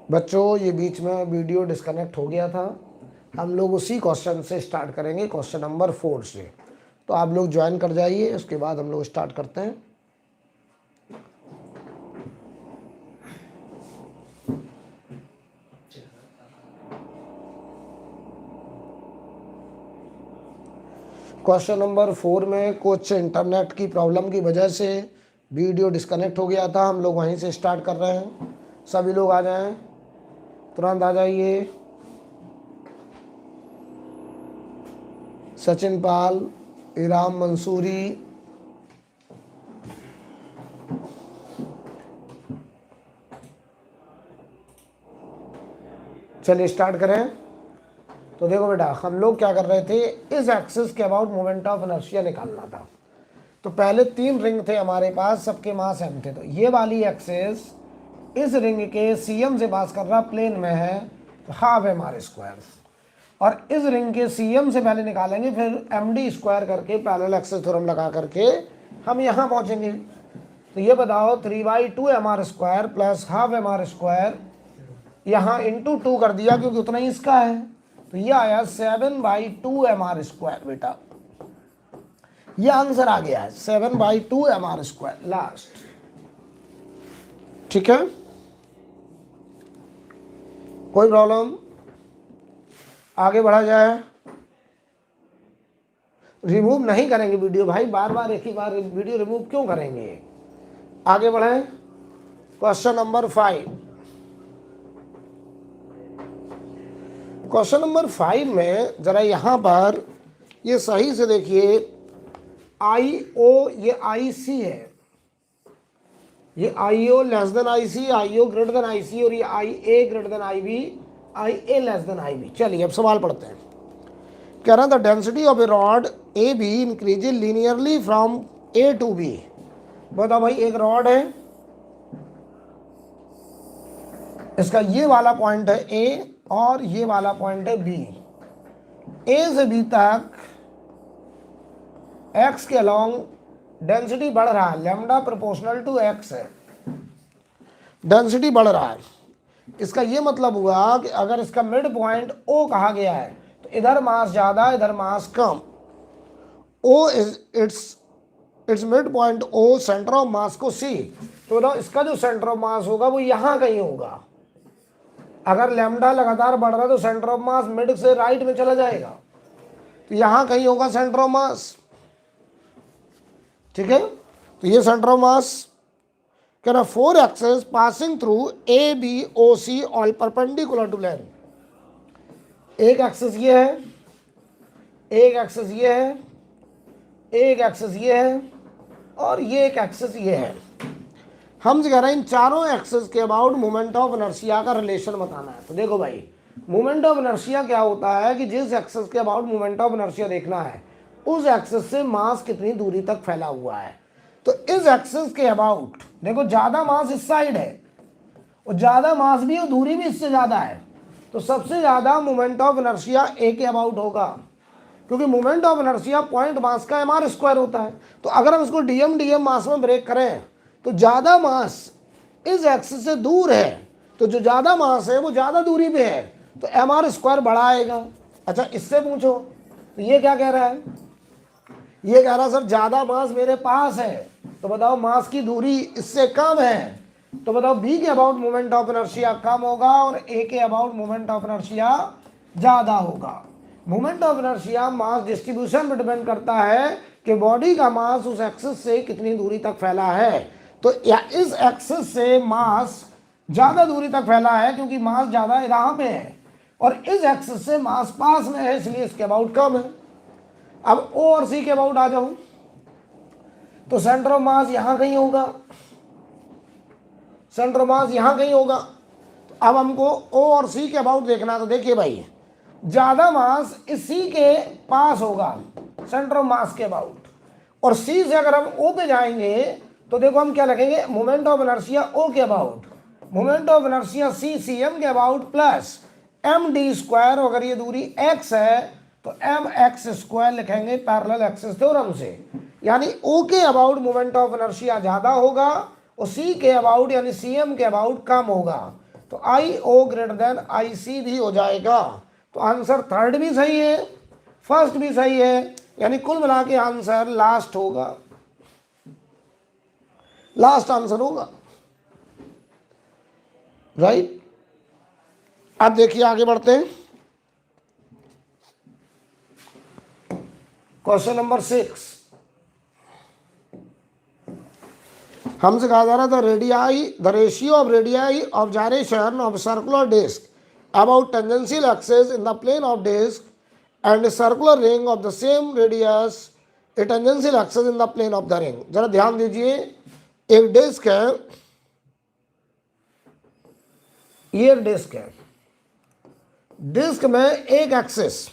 बच्चों ये बीच में वीडियो डिस्कनेक्ट हो गया था, हम लोग उसी क्वेश्चन से स्टार्ट करेंगे, क्वेश्चन नंबर 4 से। तो आप लोग ज्वाइन कर जाइए, उसके बाद हम लोग स्टार्ट करते हैं। क्वेश्चन नंबर 4 में कुछ इंटरनेट की प्रॉब्लम की वजह से वीडियो डिस्कनेक्ट हो गया था, हम लोग वहीं से स्टार्ट कर रहे हैं। सभी लोग आ जाएं, तुरंत आ जाइए। सचिन पाल, इराम मंसूरी, चलिए स्टार्ट करें। तो देखो बेटा, हम लोग क्या कर रहे थे, इस एक्सिस के अबाउट मोमेंट ऑफ इनर्शिया निकालना था। तो पहले 3 रिंग थे हमारे पास, सबके मास m थे। तो ये वाली एक्सिस इस रिंग के cm से पास कर रहा प्लेन में है, तो हाफ mr²। और इस रिंग के cm से पहले निकालेंगे, फिर md² करके पैरेलल एक्सिस थ्योरम लगा करके हम यहाँ पहुँचेंगे। तो ये बताओ 3/2 mr² प्लस हाफ mr², यहाँ इंटू 2 कर दिया क्योंकि उतना ही इसका है, तो ये आया 7/2 mr² बेटा। ये आंसर आ गया है 7/2 mr² लास्ट। ठीक है, कोई प्रॉब्लम? आगे बढ़ा जाए। रिमूव नहीं करेंगे वीडियो भाई, बार बार एक ही बार वीडियो रिमूव क्यों करेंगे। आगे बढ़े, क्वेश्चन नंबर 5। क्वेश्चन नंबर 5 में जरा यहां पर ये सही से देखिए, IO ये IC है, ये IO less than IC, IO greater than IC, और ये IA greater than IB, IA less than IB। चलिए अब सवाल पढ़ते हैं। कह रहा था density of a rod AB increase linearly from A to B। बताओ भाई, एक रॉड है, इसका ये वाला पॉइंट है A और ये वाला पॉइंट है B। A से B तक X के अलोंग डेंसिटी बढ़ रहा है, लैम्डा प्रोपोर्शनल टू X है, डेंसिटी बढ़ रहा है। इसका ये मतलब हुआ कि अगर इसका मिड पॉइंट O कहा गया है, तो इधर मास ज्यादा, इधर मास कम। O is it's mid point O, centre of mass को C। तो बताओ इसका जो सेंटर ऑफ मास होगा वो यहां कहीं होगा। अगर लैम्डा लगातार बढ़ रहा है तो सेंटर ऑफ मास मिड से राइट में चला जाएगा, तो यहां कहीं होगा सेंटर ऑफ मास। ठीक है, तो ये सेंटर ऑफ मास। कह रहा 4 axes passing through ABOC all perpendicular to length. एक एक्सेस ये है, एक एक्सेस ये है, एक एक्सेस ये है, और ये एक एक्सेस ये है। हमसे कह रहे हैं इन चारों एक्सेस के अबाउट मोमेंट ऑफ इनर्शिया का रिलेशन बताना है। तो देखो भाई, मोमेंट ऑफ इनर्शिया क्या होता है कि जिस एक्सेस के अबाउट मोमेंट ऑफ इनर्शिया देखना है, उस एक्सेस से मास कितनी दूरी तक फैला हुआ है। तो इस एक्सेस के अबाउट देखो, ज्यादा मास इस साइड है और ज्यादा मास भी और दूरी भी इससे ज्यादा है, तो सबसे ज्यादा मोमेंट ऑफ इनर्शिया A के अबाउट होगा, क्योंकि moment of inertia point mass का mr² होता है। तो अगर हम इसको dm मास में ब्रेक करें, तो ज्यादा मास इस एक्सिस से दूर है, तो जो ज्यादा मास है वो ज्यादा दूरी पे है, तो mr² बड़ा आएगा। अच्छा, इससे पूछो तो ये क्या कह रहा है, ये कह रहा है सर ज्यादा मास मेरे पास है, तो बताओ मास की दूरी इससे कम है, तो बताओ B के अबाउट मोमेंट ऑफ इनर्शिया कम होगा और A के अबाउट मोमेंट ऑफ इनर्शिया ज्यादा होगा। Moment of inertia mass distribution पर डिपेंड करता है कि बॉडी का मास उस एक्सिस से कितनी दूरी तक फैला है। तो या इस एक्सिस से मास ज्यादा दूरी तक फैला है क्योंकि मास ज्यादा यहाँ पे है, और इस एक्सिस से मास पास में है, इसलिए इसके अबाउट कम है। अब O और C के अबाउट आ जाऊं, तो सेंटर ऑफ मास यहां कहीं होगा, सेंटर ऑफ मास यहां कहीं होगा। तो अब हमको O और C के अबाउट देखना। तो देखिए भाई, ज्यादा मास इसी के पास होगा, सेंटर ऑफ मास के अबाउट, और C से अगर हम O पे जाएंगे तो देखो हम क्या लिखेंगे, मोमेंट ऑफ इनर्शिया O के about, moment of inertia C CM के अबाउट प्लस md²। अगर ये दूरी x है तो mx² लिखेंगे पैरेलल एक्सिस थ्योरम से, यानी O के अबाउट मोमेंट ऑफ इनर्शिया ज्यादा होगा और C के अबाउट यानी CM के अबाउट कम होगा। तो आई ओ ग्रेटर देन आई सी भी हो जाएगा। तो आंसर थर्ड भी सही है, फर्स्ट भी सही है, यानी कुल मिला के आंसर लास्ट होगा, लास्ट आंसर होगा। राइट, अब देखिए आगे बढ़ते हैं। क्वेश्चन नंबर 6 हमसे कहा जा रहा था radii the ratio of radii of gyration of circular disc about tangential axis in the plane of disc and circular ring of the same radius a tangential axis in the plane of the ring. जरा ध्यान दीजिए, एक disc है, ये disc है, disc में एक axis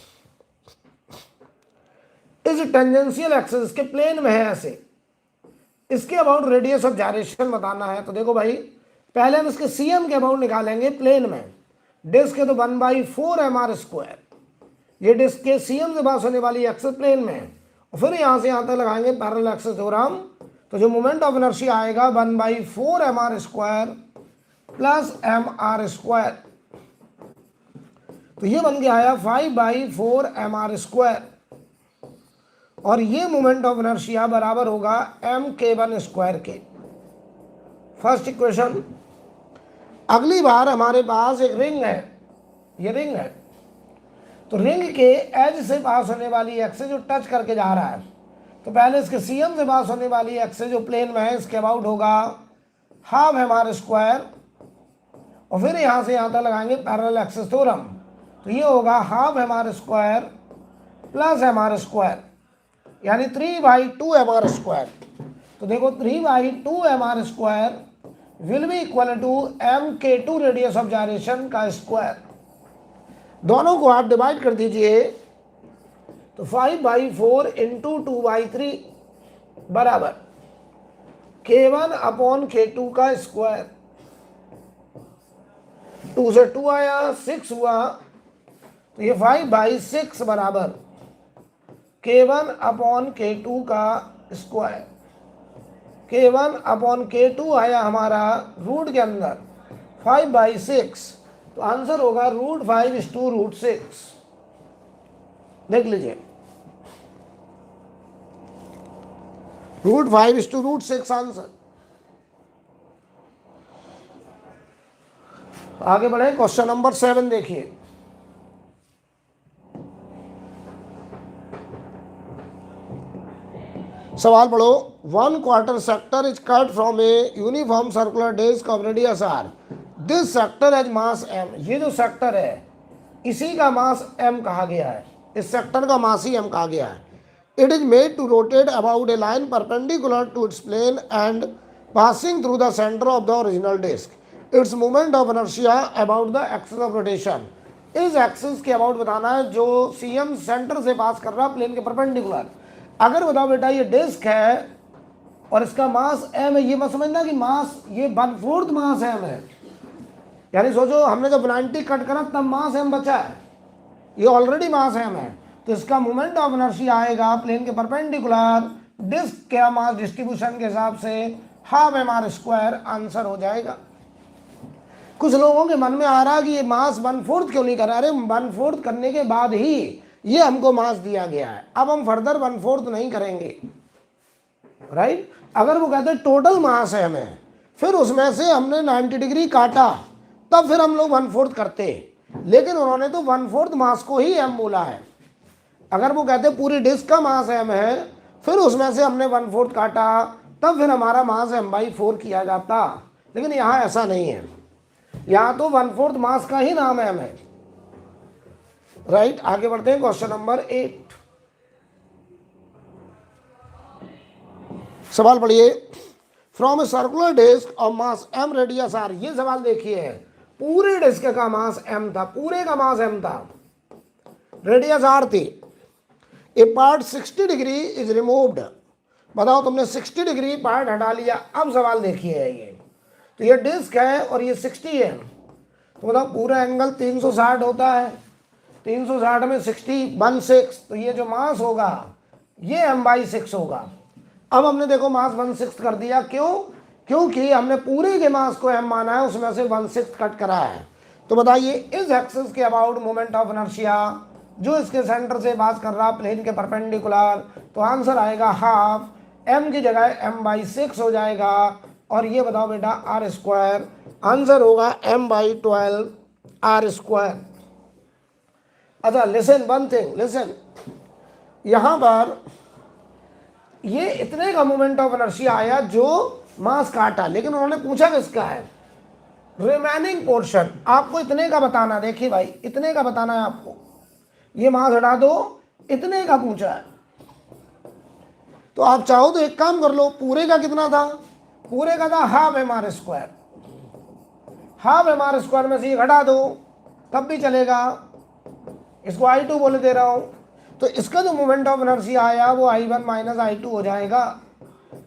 इस टेंजेंशियल एक्सिस के प्लेन में है ऐसे, इसके अबाउट रेडियस ऑफ जायरेशन बताना है। तो देखो भाई, पहले हम इसके सीएम के अबाउट निकालेंगे प्लेन में। डिस्क है तो 1/4 mr², ये डिस्क के सीएम से पास होने वाली एक्सिस प्लेन में है, और फिर यहां से यहां तक लगाएंगे पैरेलल एक्सिस थ्योरम। तो जो मोमेंट ऑफ इनर्शिया आएगा 1/4 mr² प्लस mr², तो ये बन के आया 5/4 mr², और ये मोमेंट ऑफ इनर्शिया बराबर होगा mk1² के। First equation. अगली बार हमारे पास एक रिंग है, ये रिंग है, तो रिंग के एज से पास होने वाली एक्सिस जो टच करके जा रहा है, तो पहले इसके सीएम से पास होने वाली एक्सिस जो प्लेन में है इसके अबाउट होगा 1/2 mr², और फिर यहाँ से यहाँ तक लगाएंगे पैरेलल एक्सिस थ्योरम, तो ये होगा 1/2 mr² प्लस mr², यानी 3/2 mr²। तो देखो 3/2 mr² will be equal to mk2 radius of gyration का स्क्वायर। दोनों को आप डिवाइड कर दीजिए, तो 5/4 इंटू 2/3 बराबर k1/k2 का स्क्वायर। 2 से 2 आया, 6 हुआ, तो ये 5/6 बराबर k1/k2 का स्क्वायर। k1/k2 आया हमारा रूट के अंदर 5/6, तो आंसर होगा √5/√6। देख लीजिए, √5/√6 आंसर। आगे बढ़े, क्वेश्चन नंबर 7 देखिए। सवाल पढ़ो। 1/4 sector is cut from a uniform circular disc of radius r, this sector has mass m। ये जो सेक्टर है इसी का मास m कहा गया है, इस सेक्टर का मास ही m कहा गया है। It is made to rotate about a line perpendicular to its plane and passing through the centre of the original disc. Its movement of inertia about the axis of rotation. इस axis के about बताना है जो CM centre से पास कर रहा है plane के परपेंडिकुलर। अगर बताओ बेटा ये डिस्क है और इसका मास m है, ये मत समझना कि मास ये 1/4 मास m है, यानी सोचो हमने जब 90 कट करा तब मास m बचा है, ये ऑलरेडी मास m है, तो इसका मोमेंट ऑफ इनर्शिया आएगा प्लेन के परपेंडिकुलर डिस्क के मास डिस्ट्रीब्यूशन के हिसाब से 1/2 mr²। आंसर हो जाएगा। कुछ लोगों के मन में आ रहा है कि ये मास 1/4 क्यों नहीं कर रहा, अरे 1/4 करने के बाद ही ये हमको मास दिया गया है, अब हम फर्दर 1/4 नहीं करेंगे। राइट, अगर वो कहते टोटल मास है हमें, फिर उसमें से हमने 90 डिग्री काटा, तब फिर हम लोग 1/4 करते, लेकिन उन्होंने तो 1/4 मास को ही m बोला है। अगर वो कहते पूरी डिस्क का मास m है, फिर उसमें से हमने 1/4 काटा, तब फिर हमारा मास m/4 किया जाता, लेकिन यहाँ ऐसा नहीं है, यहाँ तो 1/4 मास का ही नाम m है। राइट, आगे बढ़ते हैं। क्वेश्चन नंबर 8 सवाल पढ़िए। From a circular disc of mass m radius r, ये सवाल देखिए, पूरे डिस्क का मास m था, पूरे का मास m था, रेडियस r थी। ए पार्ट 60 डिग्री इज रिमूव्ड, बताओ तुमने 60 डिग्री पार्ट हटा लिया। अब सवाल देखिए, ये तो ये डिस्क है और ये 60 है, तो बताओ पूरा एंगल 360 होता है, 360 में 60 1/6, तो ये जो मास होगा ये m/6 होगा। अब हमने देखो मास 1/6 कर दिया, क्यों क्योंकि हमने पूरे के मास को m माना है, उसमें से 1/6 कट करा है। तो बताइए इस एक्सिस के अबाउट मोमेंट ऑफ इनर्शिया जो इसके सेंटर से पास कर रहा प्लेन के परपेंडिकुलर, तो आंसर आएगा हाफ, m की जगह m/6 हो जाएगा। और ये बताओ बेटा आर स्क्वायर, आंसर होगा m/12 आर स्क्वायर। अच्छा लिसन वन थिंग, लिसन, यहां पर ये इतने का मोमेंट ऑफ इनर्शिया आया जो मास काटा, लेकिन उन्होंने पूछा किसका है, रिमेनिंग पोर्शन। आपको इतने का बताना, देखिए भाई इतने का बताना है आपको, ये मास हटा दो, इतने का पूछा है। तो आप चाहो तो एक काम कर लो, पूरे का कितना था, पूरे का था half mr square, half mr square में से ये घटा दो तब भी चलेगा, इसको I2 बोले दे रहा हूं। तो इसका जो मोमेंट ऑफ इनर्शिया आया वो I1 माइनस I2 हो जाएगा।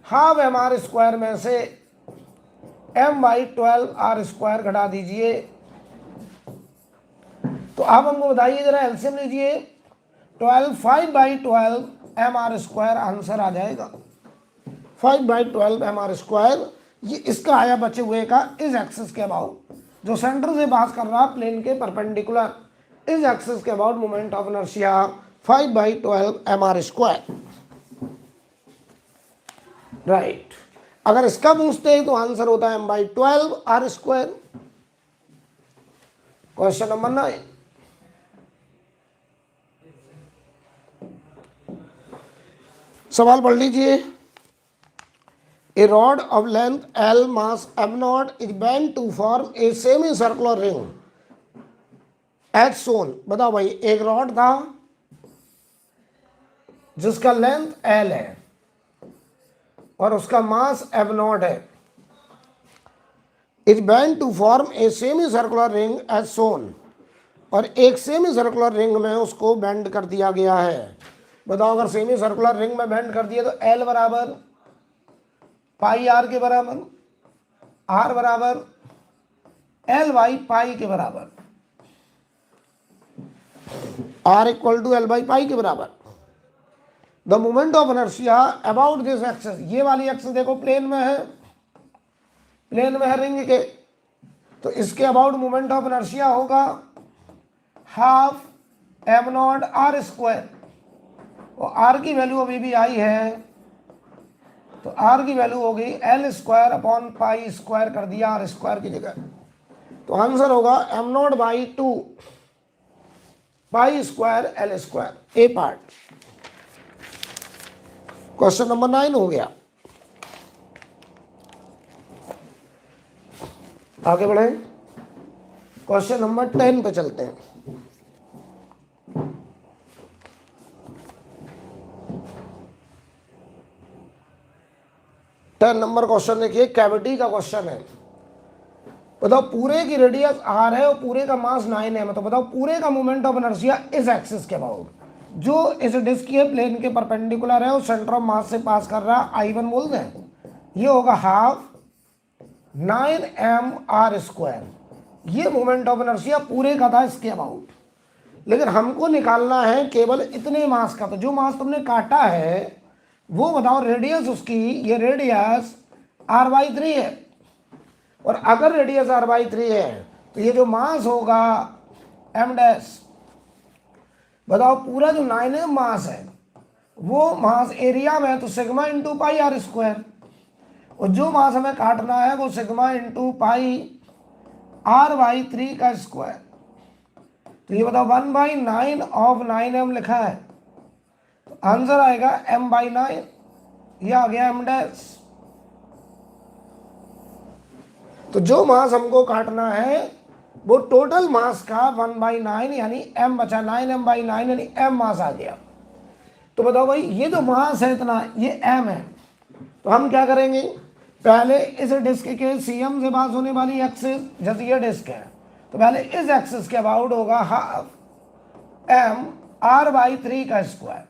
हाफ mr स्क्वायर में से m/12 आर स्क्वायर घटा दीजिए। तो आप हमको बताइए जरा, एलसीएम लीजिए, 12 5/12 mr स्क्वायर आंसर आ जाएगा, 5/12 mr स्क्वायर। ये इसका आया बचे हुए का इस एक्सिस के अबाउट, जो सेंटर से पास कर रहा प्लेन के परपेंडिकुलर, इस एक्सिस के about moment of inertia 5/12 mr square. Right, अगर इसका पूछते हैं तो आंसर होता है m/12 are square. Question number 9, सवाल पढ़ लीजिए। A rod of length L mass m0 is bent to form a semicircular ring as shown। बताओ भाई, एक रॉड था जिसका लेंथ L है और उसका मास m0 है, is bent to form a semicircular ring as shown, और एक सेमी सर्कुलर रिंग में उसको बेंड कर दिया गया है। बताओ अगर सेमी सर्कुलर रिंग में बेंड कर दिया तो L बराबर पाई आर के बराबर, आर बराबर L/पाई के बराबर, R इक्वल टू L/पाई के बराबर। The moment of inertia about this axis, ये वाली एक्सिस देखो प्लेन में है, प्लेन में है रिंग के, तो इसके अबाउट मोमेंट ऑफ इनर्शिया होगा हाफ m0 आर स्क्वायर, और आर की वैल्यू अभी भी आई है, तो आर की वैल्यू होगी L square upon pi square कर दिया आर स्क्वायर की जगह। तो आंसर होगा m0/2 pi square L square. A part question number 9 हो गया। आगे बढ़े, क्वेश्चन नंबर 10 पे चलते हैं। नंबर क्वेश्चन देखिए, कैविटी का क्वेश्चन है। बताओ पूरे की रेडियस r है और पूरे का मास 9 है, मतलब बताओ पूरे का मोमेंट ऑफ इनर्शिया इस एक्सिस के अबाउट, जो इस डिस्क के प्लेन के परपेंडिकुलर है और सेंटर ऑफ मास से पास कर रहा है, I1 बोल दें, ये होगा हाफ 9m आर स्क्वायर। ये मोमेंट ऑफ इनर्शिया पूरे का था इसके अबाउट, लेकिन हमको निकालना है केवल इतने मास का। तो जो मास तुमने काटा है वो बताओ रेडियस उसकी, ये रेडियस r/3 है, और अगर रेडियस r/3 है तो ये जो मास होगा m डैश। बताओ पूरा जो 9m मास है वो मास एरिया में है, तो sigma into pi r square, और जो मास हमें काटना है वो सिग्मा इंटू पाई r/3 का स्क्वायर। तो ये बताओ 1/9 ऑफ 9m लिखा है, तो आंसर आएगा m/9, ये आ गया m डैश। तो जो मास हमको काटना है वो टोटल मास का 1/9 यानी m बचा, 9m/9 यानी m मास आ गया। तो बताओ भाई ये जो मास है इतना, ये m है, तो हम क्या करेंगे, पहले इस डिस्क के CM से पास होने वाली एक्सिस, जैसे ये डिस्क है, तो पहले इस एक्सिस के अबाउट होगा हाफ m r/3 का स्क्वायर।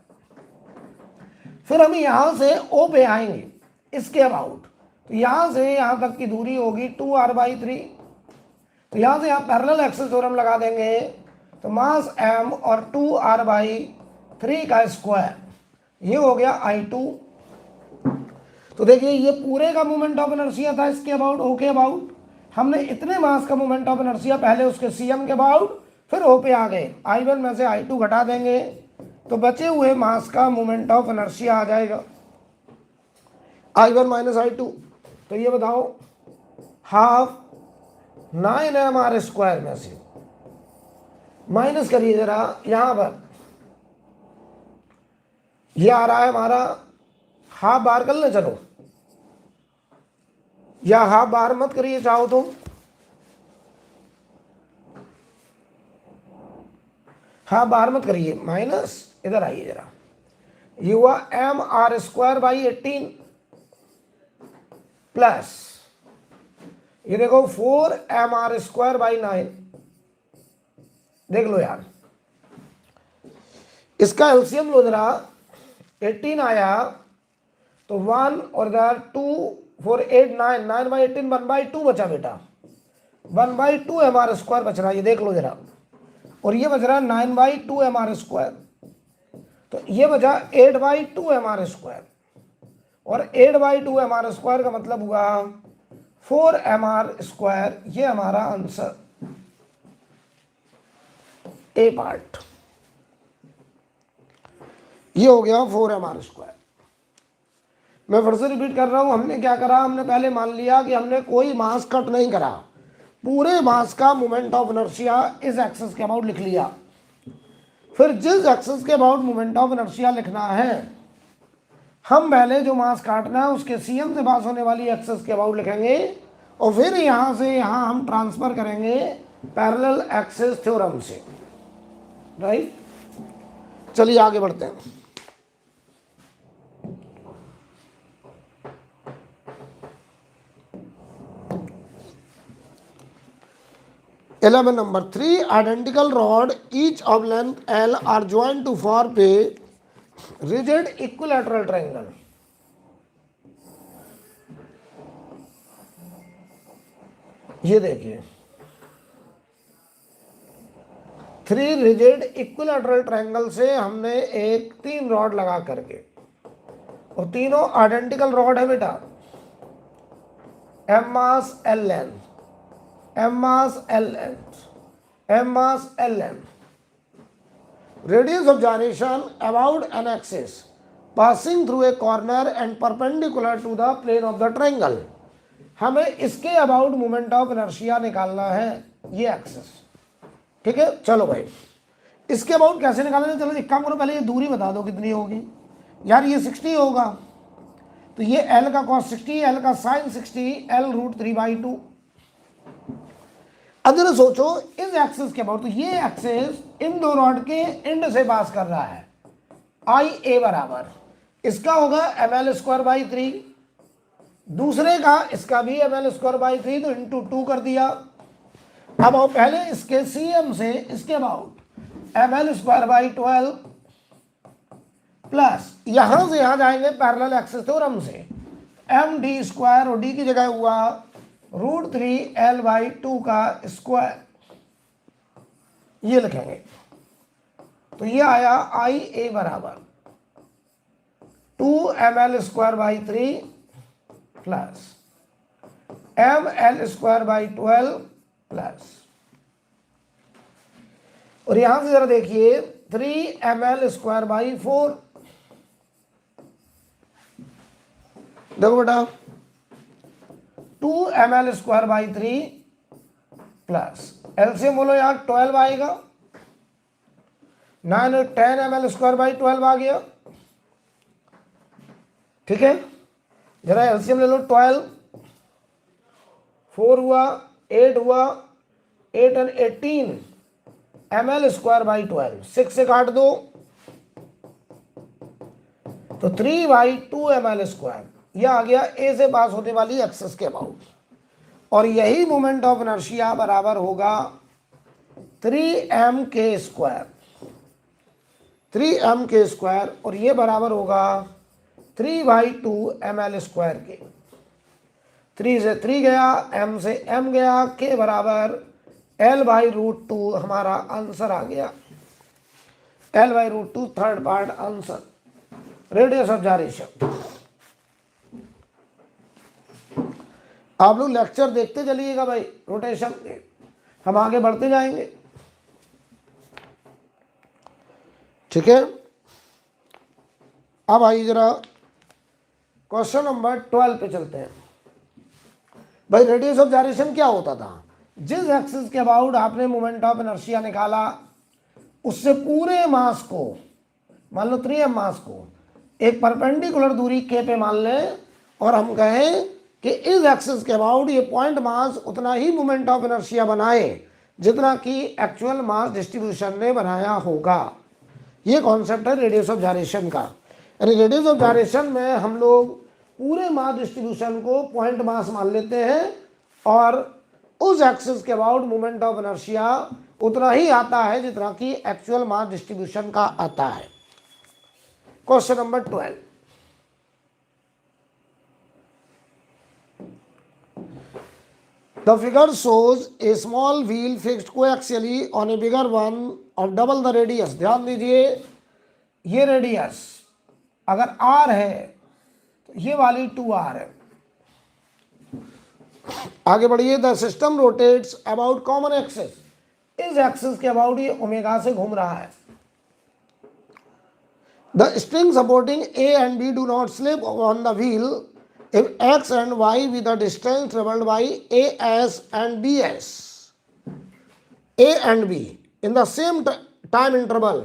फिर हम यहां से O पे आएंगे इसके अबाउट, तो यहां से यहां तक की दूरी होगी 2r/3, तो यहां से यहां पैरेलल एक्सिस थ्योरम लगा देंगे, तो मास m और 2r/3 का स्क्वायर, ये हो गया I2। तो देखिए ये पूरे का मोमेंट ऑफ इनर्शिया था इसके अबाउट, ओ के अबाउट। हमने इतने मास का मोमेंट ऑफ इनर्शिया पहले उसके सीएम के अबाउट, फिर ओ पे आ गए। I1 में से I2 घटा देंगे तो बचे हुए मास का मोमेंट ऑफ इनर्शिया आ जाएगा I1 माइनस I2। तो ये बताओ हाफ 9mr² में से माइनस करिए जरा, यहां पर ये आ रहा है हमारा हाफ बार कर ले चलो, या हाफ बार मत करिए चाहो तो, हाफ बार मत करिए, माइनस इधर आइए जरा, ये हुआ mr²/18 प्लस ये देखो 4mr²/9। देख लो यार, इसका एलसीएम लो जरा, 18 आया तो 1 और इधर 2 4 8 9, 9/18 1/2 बचा बेटा, 1/2 mr² बच रहा है, ये देख लो जरा। और ये बच रहा है 9/2 mr², तो ये बचा 8/2 mr², और 8/2 mr² का मतलब हुआ 4 mr²। ये हमारा आंसर ए पार्ट, ये हो गया 4 mr²। मैं फिर से रिपीट कर रहा हूं, हमने क्या करा, हमने पहले मान लिया कि हमने कोई मास कट नहीं करा, पूरे मास का मोमेंट ऑफ इनर्शिया इस एक्सिस के अबाउट लिख लिया। फिर जिस एक्सिस के अबाउट मोमेंट ऑफ इनर्शिया लिखना है, हम पहले जो मास काटना है उसके सीएम से पास होने वाली एक्सिस के अबाउट लिखेंगे, और फिर यहां से यहां हम ट्रांसफर करेंगे पैरेलल एक्सिस थ्योरम से, राइट। चलिए आगे बढ़ते हैं। Element number 3, identical rod each of length L are joined to form a rigid equilateral triangle. ये देखिए 3 रिजिड इक्विलैटरल ट्रायंगल से हमने एक 3 रॉड लगा करके, और तीनों आइडेंटिकल रॉड है बेटा, M mass L length, M mass L length, M mass L length, radius of gyration about an axis passing through a corner and perpendicular to the plane of the triangle। हमें इसके about moment of inertia निकालना है, ये axis, ठीक है। चलो भाई, इसके अबाउट कैसे निकालना है, चलो एक काम करो, पहले ये दूरी बता दो कितनी होगी यार। ये 60 होगा, तो ये L का cos 60, L का sin 60, L √3/2। अब जरा सोचो इस एक्सिस के अबाउट, तो ये एक्सिस इन दो रॉड के एंड से पास कर रहा है, IA बराबर इसका होगा ml²/3, दूसरे का इसका भी ml²/3, तो इंटू 2 कर दिया। अब आओ पहले इसके सीएम से इसके अबाउट ml²/12 प्लस यहां से यहां जाएंगे पैरेलल एक्सिस थ्योरम से, md² और d की जगह हुआ √3L/2 का स्क्वायर, ये लिखेंगे। तो ये आया IA बराबर 2ml²/3 प्लस ml²/12 प्लस, और यहां से जरा देखिए 3ml²/4, देखो बेटा 2ml²/3 प्लस एलसीएम बोलो यार 12 आएगा, 9 और 10 ml²/12 आ गया, ठीक है। जरा एलसीएम ले लो, 12 4 हुआ, 8 हुआ, 8 और 18 ml²/12, 6 से काट दो तो 3/2 ml², यह आ गया ए से पास होने वाली एक्सिस के अबाउट, और यही मोमेंट ऑफ इनर्शिया बराबर होगा 3m² 3m², और ये बराबर होगा 3/2 ml² के। 3 से 3 गया, m से m गया, k बराबर L/√2 हमारा आंसर आ गया, L/√2 third part answer, radius of gyration. आप लोग लेक्चर देखते चलिएगा भाई रोटेशन के, हम आगे बढ़ते जाएंगे। ठीक है, अब आइए जरा क्वेश्चन नंबर 12 पे चलते हैं। भाई रेडियस ऑफ जायरेशन क्या होता था? जिस एक्सिस के अबाउट आपने मोमेंट ऑफ इनर्शिया निकाला उससे पूरे मास को, मान लो 3m मास को एक परपेंडिकुलर दूरी k पे मान लें और हम कहें कि इस एक्सिस के अबाउट ये पॉइंट मास उतना ही मोमेंट ऑफ इनर्शिया बनाए जितना कि एक्चुअल मास डिस्ट्रीब्यूशन ने बनाया होगा। ये कॉन्सेप्ट है रेडियस ऑफ जायरेशन का। यानी रेडियस ऑफ जायरेशन में हम लोग पूरे मास डिस्ट्रीब्यूशन को पॉइंट मास मान लेते हैं और उस एक्सिस के अबाउट मोमेंट ऑफ इनर्शिया उतना ही आता है जितना कि एक्चुअल मास डिस्ट्रीब्यूशन का आता है। Question number 12, the figure shows a small wheel fixed coaxially on a bigger one of double the radius। ध्यान दीजिए, ये रेडियस अगर r है तो ये वाली 2r है। आगे बढ़िए, the system rotates about common axis. इस एक्सिस के अबाउट ये ओमेगा से घूम रहा है। The string supporting A and B do not slip on the wheel if x and y be the distance traveled by as and bs, a and b in the same time interval,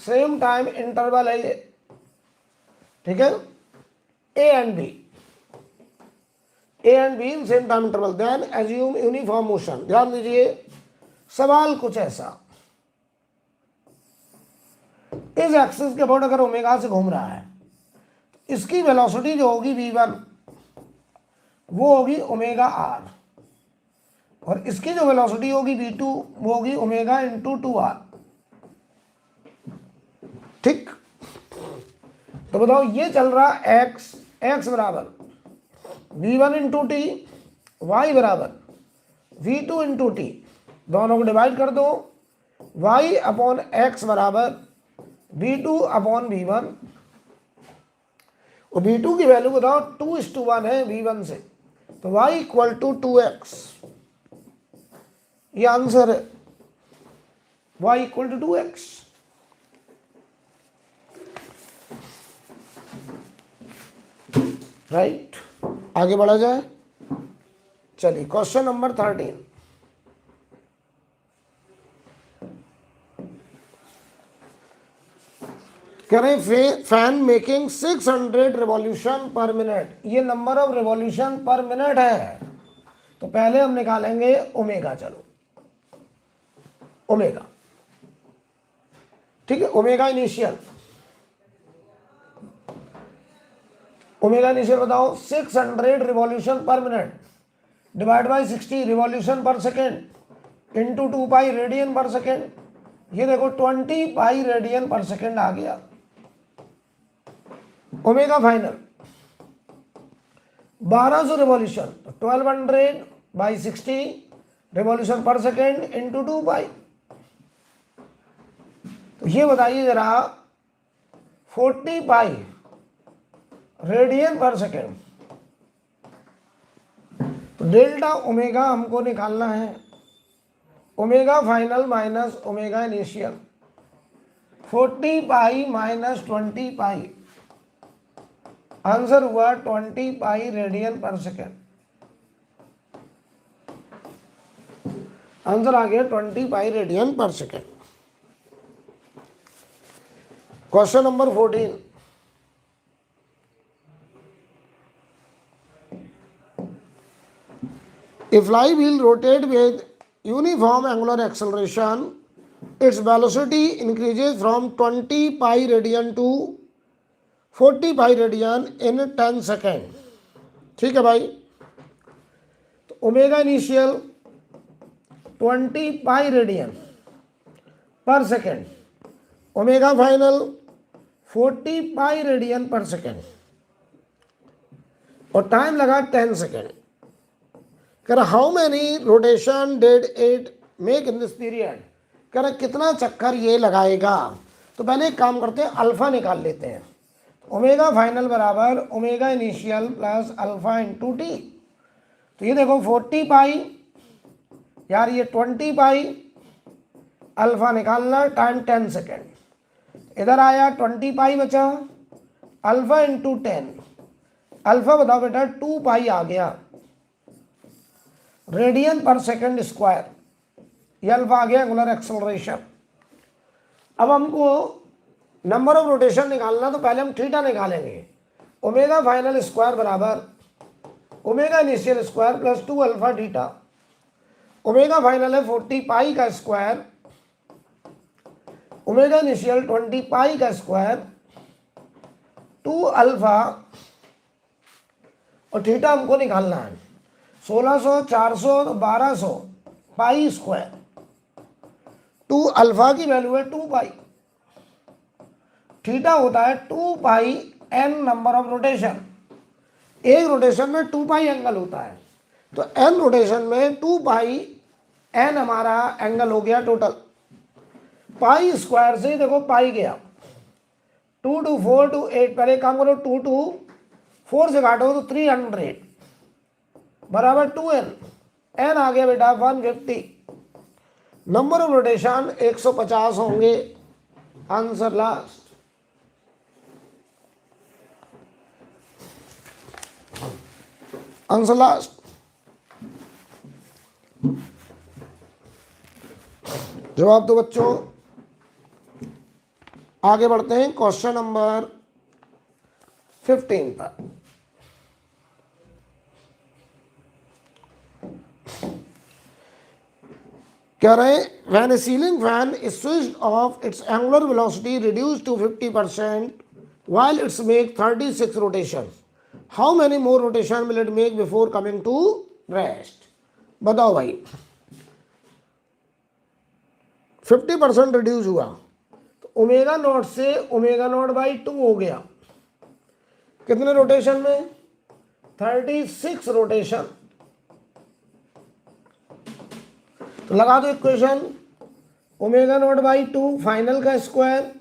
same time interval है ये, ठीक है, a and b in same time interval, then assume uniform motion। ध्यान दीजिए, सवाल कुछ ऐसा, इस एक्सिस के अबाउट अगर ओमेगा से घूम रहा है, इसकी वेलोसिटी जो होगी v1 वो होगी ओमेगा आर और इसकी जो वेलोसिटी होगी v2 वो होगी ओमेगा इंटू 2r। ठीक, तो बताओ ये चल रहा x बराबर v1 इंटू टी, y बराबर v2 इंटू टी, दोनों को डिवाइड कर दो, y अपॉन x बराबर v2 अपॉन v1 और v2 की वैल्यू बताओ 2:1 है v1 से, तो y इक्वल टू 2x, ये आंसर है, y equal to 2x। Right, आगे बढ़ा जाए। चलिए क्वेश्चन नंबर 13, कह रहे fan making 600 revolution per minute. ये number of revolution per minute है, तो पहले हम निकालेंगे ओमेगा। चलो ओमेगा, ठीक है, ओमेगा इनिशियल, ओमेगा इनिशियल बताओ 600 revolution per minute divide by 60 revolution पर सेकेंड इंटू 2 पाई रेडियन पर सेकेंड। ये देखो 20 पाई रेडियन पर सेकेंड आ गया। Omega final 1200 revolution, 1200 by 60 revolution पर सेकेंड इंटू 2 पाई। तो ये बताइए जरा 40 पाई रेडियन पर सेकेंड, तो डेल्टा ओमेगा हमको निकालना है, omega final minus omega initial, 40 pi minus 20 पाई, आंसर हुआ 20 पाई रेडियन पर सेकेंड। आंसर आ गया 20 पाई रेडियन पर second. Question number 14, a flywheel rotate with uniform angular acceleration, its velocity increases from 20 pi radian to 40 pi radian in 10 second. ठीक है भाई, तो omega initial 20 pi radian पर second, omega final 40 pi radian पर second और time लगा 10 second. कह रहा how many rotation did it make in this period, कह रहा कितना चक्कर ये लगाएगा। तो पहले एक काम करते हैं, अल्फा निकाल लेते हैं। ओमेगा फाइनल बराबर omega initial plus alpha into T, तो ये देखो 40 पाई यार, ये 20 पाई अल्फा निकालना टाइम 10 सेकेंड। इधर आया 20 पाई बचा, अल्फा इंटू 10, अल्फा बताओ बेटा 2 पाई आ गया रेडियन पर सेकेंड स्क्वायर, ये अल्फा आ गया एंगुलर एक्सेलरेशन। अब हमको नंबर ऑफ रोटेशन निकालना, तो पहले हम थीटा निकालेंगे। ओमेगा फाइनल स्क्वायर बराबर omega initial square plus 2 alpha theta. Omega final है 40 पाई का स्क्वायर, ओमेगा इनिशियल 20 पाई का स्क्वायर, 2 अल्फा, और थीटा हमको निकालना है 1600, 400, 1200 पाई स्क्वायर। 2 अल्फा की वैल्यू है 2 पाई, थीटा होता है 2 pi n number of rotation. एक रोटेशन में 2 पाई एंगल होता है, तो एन रोटेशन में 2 पाई एन हमारा एंगल हो गया टोटल। पाई स्क्वायर से देखो पाई गया 2 to 4 to 8, पहले काम करो 2 to 4 से काटो तो 300 बराबर 2n, एन आ गया बेटा 150। नंबर ऑफ रोटेशन 150 होंगे। Answer last. Answer last. जवाब दो बच्चों। आगे बढ़ते हैं क्वेश्चन नंबर 15 पर। कह रहे हैं when a ceiling fan is switched off its angular velocity reduce to 50% while it's make 36 rotation, how many more rotation will it make before coming to rest? बताओ भाई। 50% रिड्यूस हुआ तो ओमेगा नॉट से omega naught by 2 हो गया। कितने rotation में? 36 rotation. तो लगा दो equation, omega naught by 2 final का स्क्वायर,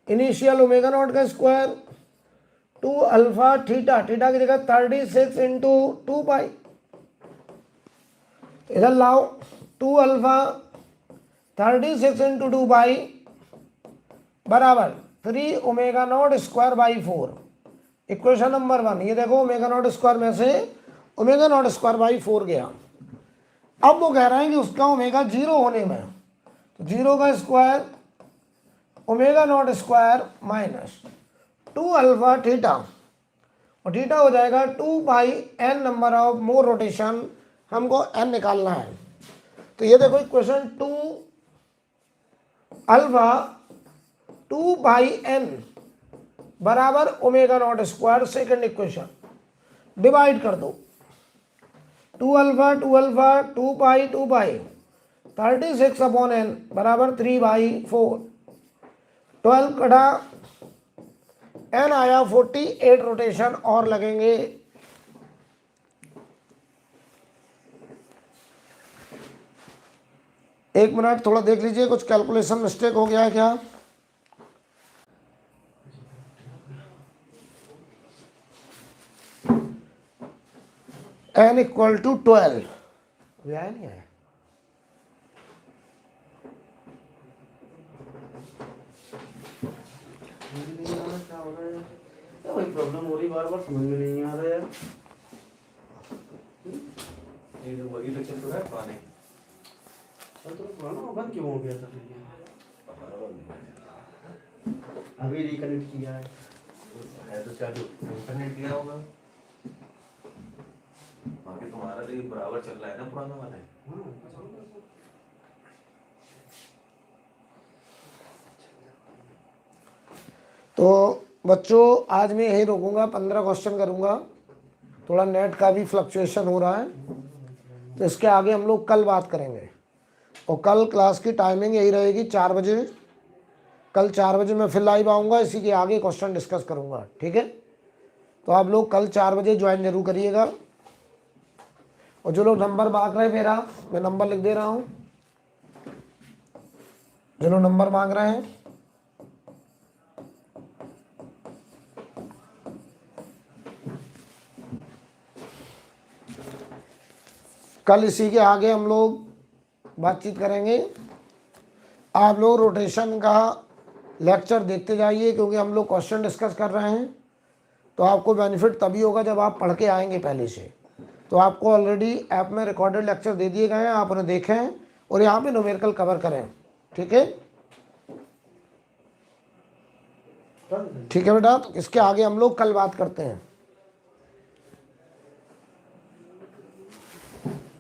इनिशियल ओमेगा नॉट का स्क्वायर, 2 अल्फा थीटा, थीटा की जगह 36 इंटू 2 पाई। इधर लाओ 2 अल्फा 36 इंटू 2 पाई बराबर 3 omega not square by 4। Equation number 1। ये देखो ओमेगा नॉट स्क्वायर में से ओमेगा नॉट स्क्वायर बाई 4 गया। अब वो कह रहे हैं कि उसका ओमेगा 0 होने में, तो 0 का square omega not square minus 2 alpha theta, और थीटा हो जाएगा 2 pi n number of more rotation. हमको एन निकालना है। तो ये देखो इक्वेशन 2 अल्फा 2 पाई एन बराबर omega not square, second equation divide कर दो। 2 अल्फा 2 पाई 36 अपॉन एन बराबर 3/4। 12 कटा एन आया 48 रोटेशन और लगेंगे। एक मिनट थोड़ा देख लीजिए, कुछ कैलकुलेशन मिस्टेक हो गया है क्या? एन इक्वल टू 12 आया नहीं है? वही प्रॉब्लम हो रही बार बार, समझ में नहीं आ रहा है। ये तो वही लेक्चर तो है पुराने। तो पुराना बंद क्यों हो गया था? अभी रिकनेक्ट किया है तो चालू इंटरनेट किया होगा बाकी तुम्हारा, लेकिन बराबर चल रहा है ना पुराना वाला है। तो बच्चों आज मैं यही रोकूंगा, 15 क्वेश्चन करूंगा। थोड़ा नेट का भी फ्लक्चुएशन हो रहा है, तो इसके आगे हम लोग कल बात करेंगे। और कल क्लास की टाइमिंग यही रहेगी 4 बजे। कल 4 बजे मैं फिर लाइव आऊँगा, इसी के आगे क्वेश्चन डिस्कस करूँगा, ठीक है? तो आप लोग कल 4 बजे ज्वाइन जरूर करिएगा। और जो लोग नंबर मांग रहे हैं मेरा, मैं नंबर लिख दे रहा हूँ। जो लोग नंबर मांग रहे हैं, कल इसी के आगे हम लोग बातचीत करेंगे। आप लोग रोटेशन का लेक्चर देखते जाइए, क्योंकि हम लोग क्वेश्चन डिस्कस कर रहे हैं। तो आपको बेनिफिट तभी होगा जब आप पढ़ के आएंगे पहले से। तो आपको ऑलरेडी ऐप में रिकॉर्डेड लेक्चर दे दिए गए हैं, आप उन्हें देखें और यहाँ पे न्यूमेरिकल कवर करें। ठीक है, ठीक है बेटा। तो इसके आगे हम लोग कल बात करते हैं।